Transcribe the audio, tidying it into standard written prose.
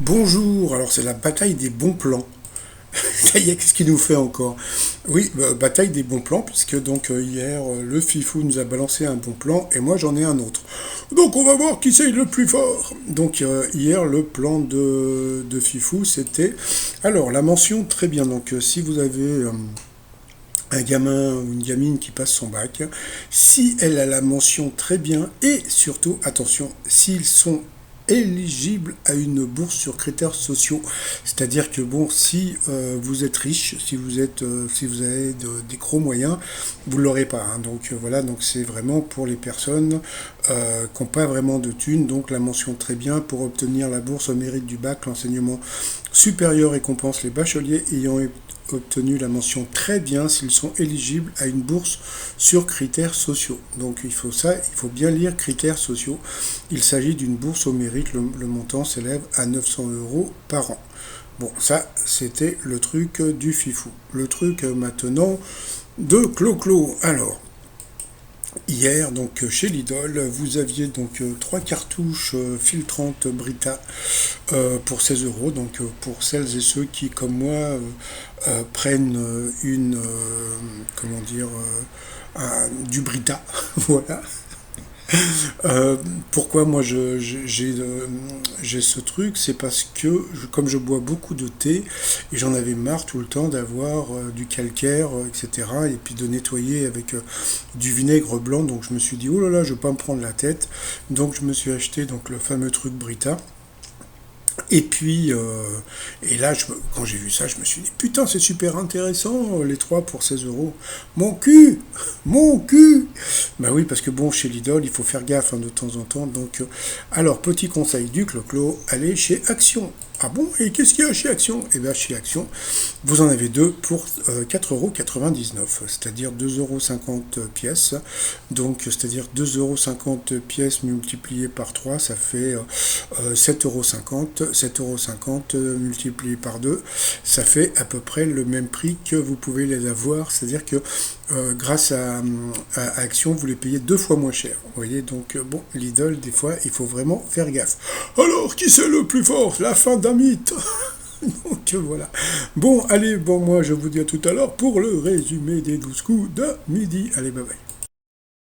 Bonjour, alors c'est la bataille des bons plans. Ça y est, qu'est-ce qu'il nous fait encore? Oui, bataille des bons plans, puisque donc hier, le Fifou nous a balancé un bon plan et moi j'en ai un autre. Donc on va voir qui c'est le plus fort. Donc hier, le plan de Fifou, c'était... Alors, la mention, très bien. Donc si vous avez un gamin ou une gamine qui passe son bac, si elle a la mention très bien et surtout, attention, s'ils sont éligibles à une bourse sur critères sociaux. C'est-à-dire que bon, si vous êtes riche, si vous avez des gros moyens, vous ne l'aurez pas, hein. Donc voilà, donc c'est vraiment pour les personnes qui n'ont pas vraiment de thunes. Donc la mention très bien pour obtenir la bourse au mérite du bac, l'enseignement supérieur récompense les bacheliers ayant obtenu la mention très bien s'ils sont éligibles à une bourse sur critères sociaux. Donc il faut bien lire critères sociaux. Il s'agit d'une bourse au mérite, le montant s'élève à 900 € par an. Bon, ça, c'était le truc du fifou. Le truc maintenant de Clo-Clo. Alors, hier, donc chez Lidl, vous aviez donc trois cartouches filtrantes Brita pour 16 €. Donc pour celles et ceux qui, comme moi, prennent comment dire, du Brita, voilà. Pourquoi moi j'ai ce truc, c'est parce que comme je bois beaucoup de thé et j'en avais marre tout le temps d'avoir du calcaire, etc. et puis de nettoyer avec du vinaigre blanc, donc je me suis dit oh là là, je vais pas me prendre la tête, donc je me suis acheté donc le fameux truc Brita. Et puis, et là, quand j'ai vu ça, je me suis dit, putain, c'est super intéressant, les trois pour 16 €. Mon cul. Mon cul. Bah oui, parce que bon, chez Lidl, il faut faire gaffe hein, de temps en temps. Donc, alors, petit conseil du Clo-Clo, allez chez Action. Ah bon? Et qu'est-ce qu'il y a chez Action? Eh bien, chez Action, vous en avez deux pour 4,99 €, c'est-à-dire 2,50 € pièces. Donc, c'est-à-dire 2,50 € pièces multipliées par 3, ça fait 7,50 €. 7,50 € multiplié par 2, ça fait à peu près le même prix que vous pouvez les avoir. C'est-à-dire que grâce à Action, vous les payez deux fois moins cher. Vous voyez, donc bon, Lidl, des fois, il faut vraiment faire gaffe. Alors, qui c'est le plus fort? La fin d'un mythe. Donc voilà. Bon, allez, bon, moi je vous dis à tout à l'heure pour le résumé des 12 coups de midi. Allez, bye bye.